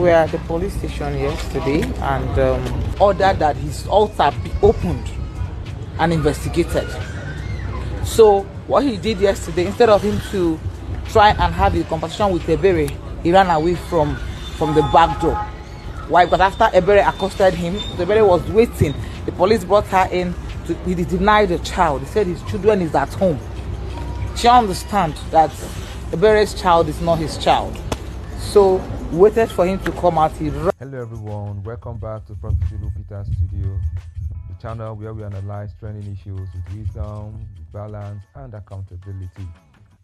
We were at the police station yesterday and ordered that his altar be opened and investigated. So what he did yesterday, instead of him to try and have a conversation with Ebere, he ran away from the back door. Why? Because after Ebere accosted him, Ebere was waiting. The police brought her in. He denied the child. He said his children is at home. She understand that Ebere's child is not his child. So waited for him to come out. Hello everyone, welcome back to Prophet Lupita Studio, the channel where we analyze trending issues with wisdom, balance, and accountability.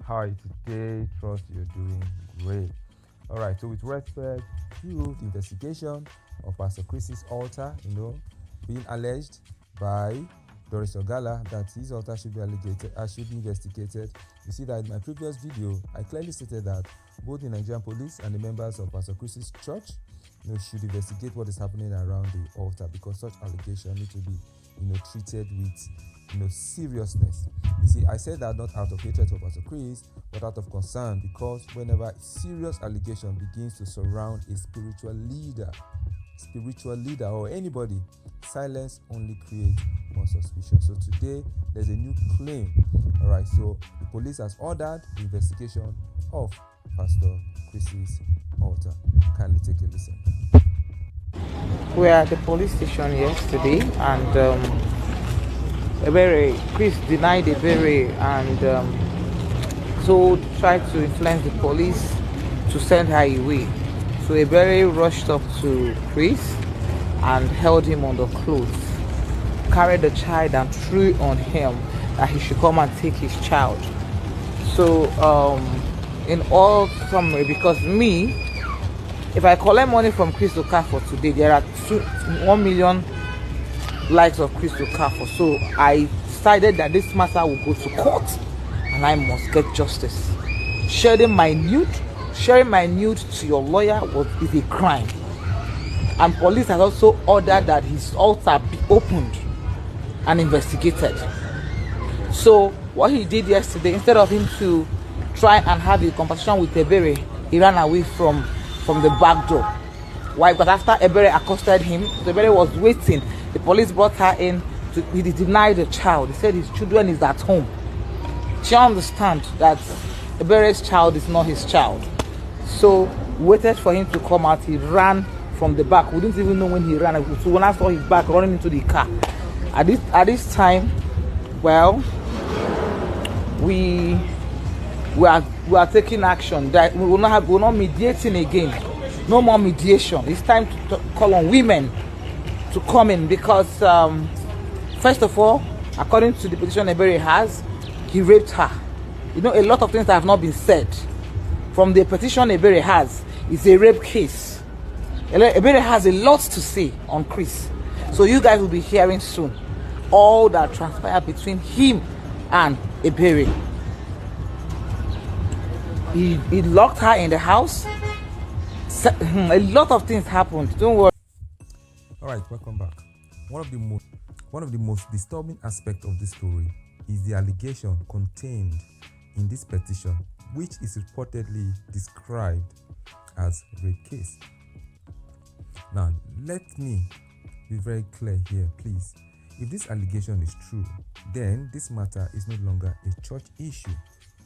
How are you today? Trust you're doing great. Alright, so with respect to the investigation of Pastor Chris's altar, being alleged by Doris Ogala that his altar should be investigated. You see that in my previous video, I clearly stated that both the Nigerian police and the members of Pastor Chris's church should investigate what is happening around the altar, because such allegations need to be treated with seriousness. You see, I said that not out of hatred for Pastor Chris, but out of concern, because whenever serious allegation begins to surround a spiritual leader or anybody, silence only creates more suspicion. So today there's a new claim. All right, so the police has ordered the investigation of Pastor Chris's altar. Kindly take a listen. We were at the police station yesterday and Chris denied Ebere and tried to influence the police to send her away. So Ebere rushed up to Chris and held him on the clothes, carried the child and threw on him that he should come and take his child. So in all summary, because if I collect money from Chris Okafor today, there are 1 million likes of Chris Okafor. So I decided that this matter will go to court and I must get justice. Sharing my nude to your lawyer is a crime. And police has also ordered that his altar be opened and investigated. So what he did yesterday, instead of him to try and have a conversation with Ebere, he ran away from the back door. Why? Because after Ebere accosted him, Ebere was waiting. The police brought her in. He denied the child. He said his children is at home. She understand that Ebere's child is not his child. So waited for him to come out. He ran from the back. We didn't even know when he ran. So when I saw his back running into the car, at this time, well, we are taking action. That we're not mediating again. No more mediation. It's time to call on women to come in, because first of all, according to the position Ebere has, he raped her. A lot of things that have not been said. From the petition Ebere has, it's a rape case. Ebere has a lot to say on Chris. So you guys will be hearing soon all that transpired between him and Ebere. He locked her in the house. A lot of things happened. Don't worry. All right, welcome back. One of the most disturbing aspects of this story is the allegation contained in this petition, which is reportedly described as rape case. Now, let me be very clear here, please. If this allegation is true, then this matter is no longer a church issue,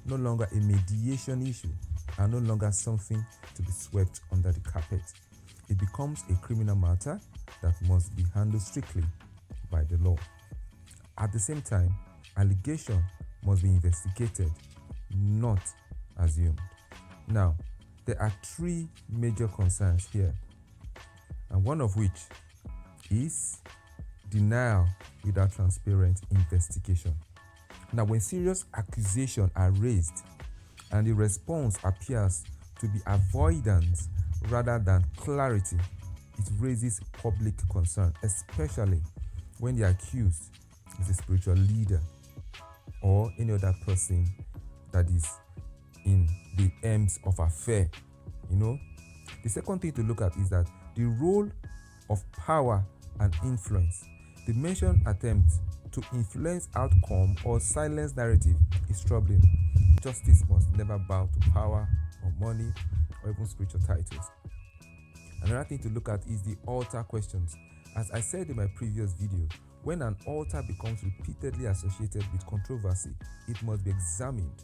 no longer a mediation issue, and no longer something to be swept under the carpet. It becomes a criminal matter that must be handled strictly by the law. At the same time, allegation must be investigated, not assumed. Now, there are three major concerns here, and one of which is denial without transparent investigation. Now, when serious accusations are raised and the response appears to be avoidance rather than clarity, it raises public concern, especially when the accused is a spiritual leader or any other person that is in the aims of affair. The second thing to look at is that the role of power and influence. The mentioned attempt to influence outcome or silence narrative is troubling. Justice must never bow to power or money or even spiritual titles. Another thing to look at is the altar questions. As I said in my previous video, when an altar becomes repeatedly associated with controversy, it must be examined.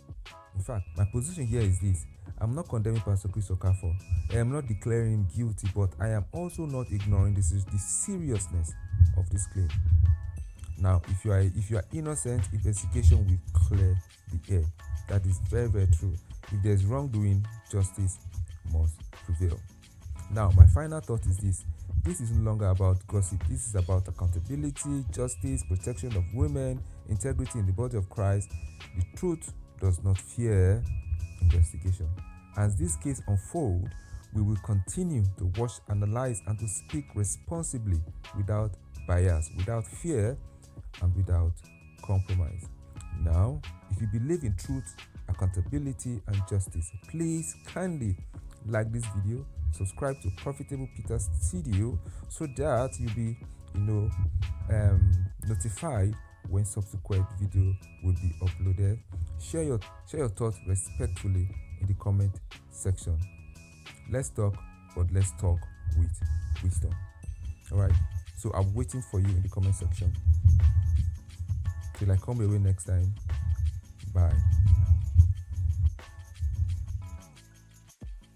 In fact, my position here is this: I'm not condemning Pastor Chris Okafor. I am not declaring him guilty, but I am also not ignoring the seriousness of this claim. Now, if you are innocent, investigation will clear the air. That is very, very true. If there is wrongdoing, justice must prevail. Now, my final thought is this: this is no longer about gossip. This is about accountability, justice, protection of women, integrity in the body of Christ. The truth does not fear investigation. As this case unfolds, we will continue to watch, analyze, and to speak responsibly without bias, without fear, and without compromise. Now, if you believe in truth, accountability, and justice, please kindly like this video, subscribe to Profitable Peter's Studio so that you'll be notified when subsequent video will be uploaded. Share your thoughts respectfully in the comment section. Let's talk, but let's talk with wisdom. All right, so I'm waiting for you in the comment section. Till I come your way next time. Bye.